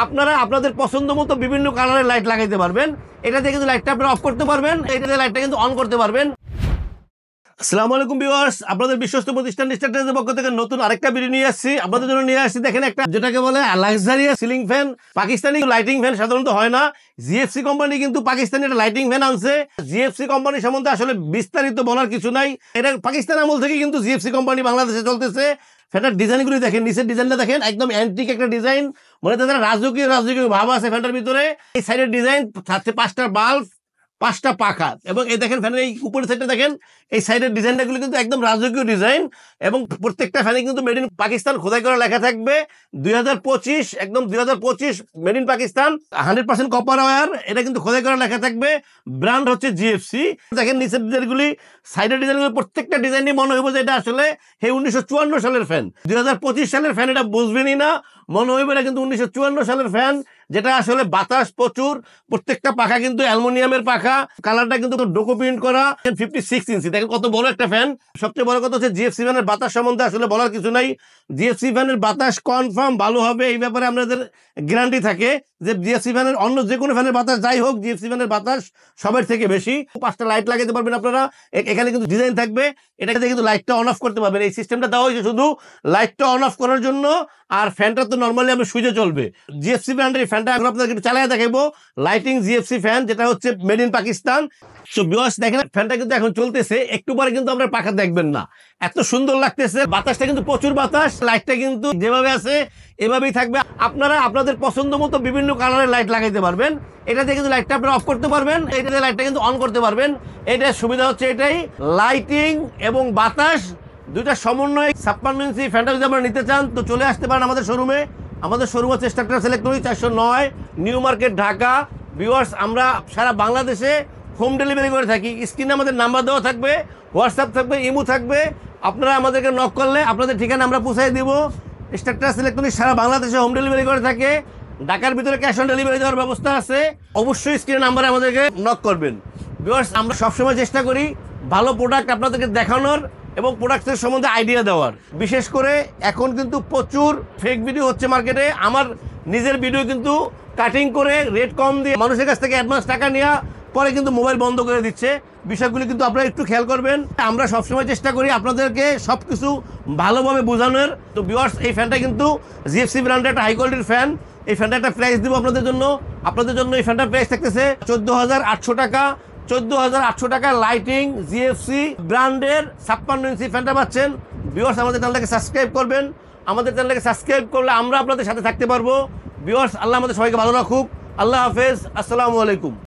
আপনারা আপনাদের পছন্দ মতো বিভিন্ন কালারের লাইট লাগাইতে পারবেন। এটা দিয়ে কিন্তু লাইটটা আপনারা অফ করতে পারবেন, এটা দিয়ে লাইটটা কিন্তু অন করতে পারবেন। আসসালামু আলাইকুম ভিউয়ার্স, আপনাদের বিশ্বস্ত প্রতিষ্ঠান স্টার টেকনোলজির পক্ষ থেকে নতুন আরেকটা ভিডিও নিয়ে আসছি। আপনাদের জন্য নিয়ে আসছি দেখেন একটা যেটাকে বলে luxurious ceiling fan. Pakistani lighting fan সাধারণত হয় না, জিএফসি কোম্পানি কিন্তু পাকিস্তানি একটা লাইটিং ফ্যান আনছে। জিএফসি কোম্পানি সম্বন্ধে আসলে বিস্তারিত বলার কিছু নাই, এটা পাকিস্তান আমল থেকে কিন্তু জিএফসি কোম্পানি বাংলাদেশে চলতেছে। ফ্যানটার ডিজাইনগুলি দেখেন, নিচের ডিজাইনটা দেখেন, একদম অ্যান্টিক একটা ডিজাইন, মানে তাদের রাজকীয় ভাব আছে ফ্যানটার ভিতরে। এই সাইডের ডিজাইন থাকছে 5টা বাল্ব, 5টা পাখা, এবং এই দেখেন ফ্যানের এই উপরের সাইডটা দেখেন, এই সাইডের ডিজাইনটাগুলো কিন্তু একদম রাজকীয় ডিজাইন, এবং প্রত্যেকটা ফ্যানে কিন্তু মেড ইন পাকিস্তান খোদাই করে লেখা থাকবে 2025, একদম 2025 made in Pakistan, 100% copper wire. এটা কিন্তু খোদাই করে লেখা থাকবে, ব্র্যান্ড হচ্ছে জিএফসি। দেখেন নিচের ডিজাইনগুলি, সাইডের ডিজাইনগুলি, প্রত্যেকটা ডিজাইনই মনে হইব যে এটা আসলে 1954 সালের ফ্যান। 2025 সালের ফ্যান এটা বুঝবেনই না, মনে হইবে এটা কিন্তু 1954 সালের ফ্যান, যেটা আসলে বাতাস প্রচুর। প্রত্যেকটা পাখা কিন্তু অ্যালুমিনিয়ামের পাখা, কালারটা কিন্তু ডোকো প্রিন্ট করা। 56 ইঞ্চি, দেখেন কত বড় একটা ফ্যান। সবচেয়ে বড় কথা হচ্ছে জিএফসি ফ্যানের বাতাস সম্বন্ধে আসলে বলার কিছু নাই। জিএফসি ফ্যানের বাতাস কনফার্ম ভালো হবে, এই ব্যাপারে আমাদের গ্যারান্টি থাকে যে জিএফসি ফ্যানের অন্য যে কোনো ফ্যানের বাতাস যাই হোক, জিএফসি ফ্যানের বাতাস সবার থেকে বেশি। 5টা লাইট লাগাতে পারবেন আপনারা, এখানে কিন্তু ডিজাইন থাকবে, এটাতে কিন্তু লাইটটা অন অফ করতে পারবেন। এই সিস্টেমটা দেওয়া হয়েছে শুধু লাইটটা অন অফ করার জন্য, আর ফ্যানটা তো নর্মালি আমি সুইচে চলবে। জিএফসি ব্র্যান্ডের এই ফ্যানটা আপনাদের একটু চালিয়ে দেখাবো, লাইটিং জিএফসি ফ্যান, যেটা হচ্ছে made in Pakistan. So viewers দেখেন ফ্যানটা কিন্তু এখন চলতেছে, একটু পরে কিন্তু আপনার পাখা দেখবেন না, এত সুন্দর লাগতেছে। বাতাসটা কিন্তু প্রচুর বাতাস, লাইটটা কিন্তু যেভাবে আছে এভাবেই থাকবে। আপনারা আপনাদের পছন্দ মতো বিভিন্ন কালারের লাইট লাগাইতে পারবেন। এটা দিয়ে কিন্তু লাইটটা আপনারা অফ করতে পারবেন, এটা দিয়ে লাইটটা কিন্তু অন করতে পারবেন। এটার সুবিধা হচ্ছে এটাই, লাইটিং এবং বাতাস দুইটা সমন্বয়। 56 ইঞ্চি ফ্যানটা যদি আপনারা নিতে চান তো চলে আসতে পারেন আমাদের শোরুমে। আমাদের শোরুম হচ্ছে star electronics, 409 new market, Dhaka. Viewers আমরা সারা বাংলাদেশে হোম ডেলিভারি করে থাকি। স্ক্রিনে আমাদের নাম্বার দেওয়া থাকবে, হোয়াটসঅ্যাপ থাকবে, ইমো থাকবে। আপনারা আমাদেরকে নক করলে আপনাদের ঠিকানা আমরা পৌঁছাই দিব। স্টার ইলেকট্রনিক্স সারা বাংলাদেশে হোম ডেলিভারি করে থাকে। ঢাকার ভিতরে ক্যাশ অন ডেলিভারি দেওয়ার ব্যবস্থা আছে। অবশ্যই স্ক্রিনে নাম্বারে আমাদেরকে নক করবেন। ভিউয়ার্স আমরা সবসময় চেষ্টা করি ভালো প্রোডাক্ট আপনাদেরকে দেখানোর এবং প্রোডাক্টের সম্বন্ধে আইডিয়া দেওয়ার। বিশেষ করে এখন কিন্তু প্রচুর ফেক ভিডিও হচ্ছে মার্কেটে। আমার নিজের ভিডিও কিন্তু কাটিং করে রেট কম দিয়ে মানুষের কাছ থেকে অ্যাডভান্স টাকা নেওয়া, পরে কিন্তু মোবাইল বন্ধ করে দিচ্ছে। বিষয়গুলি কিন্তু আপনারা একটু খেয়াল করবেন। আমরা সবসময় চেষ্টা করি আপনাদেরকে সব কিছু ভালোভাবে বোঝানোর। তো ভিউয়ার্স এই ফ্যানটা কিন্তু জিএফসি ব্র্যান্ডের একটা হাই কোয়ালিটির ফ্যান। এই ফ্যানটা একটা প্রাইস দিব আপনাদের জন্য। এই ফ্যানটার প্রাইস থাকতেছে 14,800 টাকা। 14,800 টাকা লাইটিং জিএফসি ব্র্যান্ডের 56 ইঞ্চি ফ্যানটা পাচ্ছেন। ভিউয়ার্স আমাদের চ্যানেলটাকে সাবস্ক্রাইব করবেন। আমাদের চ্যানেলটাকে সাবস্ক্রাইব করলে আমরা আপনাদের সাথে থাকতে পারবো। ভিউয়ার্স আল্লাহ আমাদের সবাইকে ভালো রাখুক। আল্লাহ হাফেজ, আসসালামু আলাইকুম।